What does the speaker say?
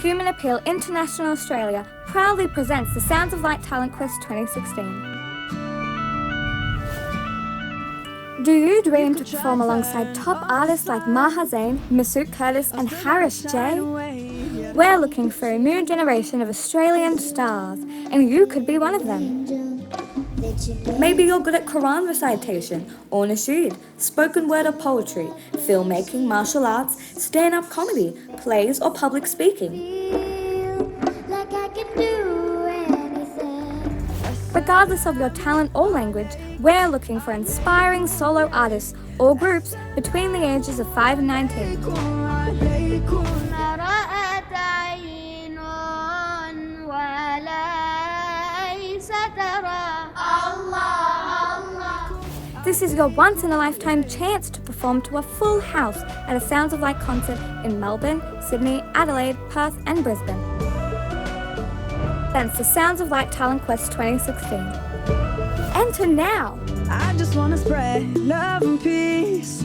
Human Appeal International Australia proudly presents the Sounds of Light Talent Quest 2016. Do you dream to perform alongside top artists like Maha Zain, Masood Curtis and Harish J? We're looking for a new generation of Australian stars, and you could be one of them. Maybe you're good at Quran recitation or nasheed, spoken word or poetry, filmmaking, martial arts, stand-up comedy, plays or public speaking. Regardless of your talent or language, we're looking for inspiring solo artists or groups between the ages of 5 and 19. This is your once-in-a-lifetime chance to perform to a full house at a Sounds of Light concert in Melbourne, Sydney, Adelaide, Perth and Brisbane. That's the Sounds of Light Talent Quest 2016. Enter now! I just wanna spread love and peace.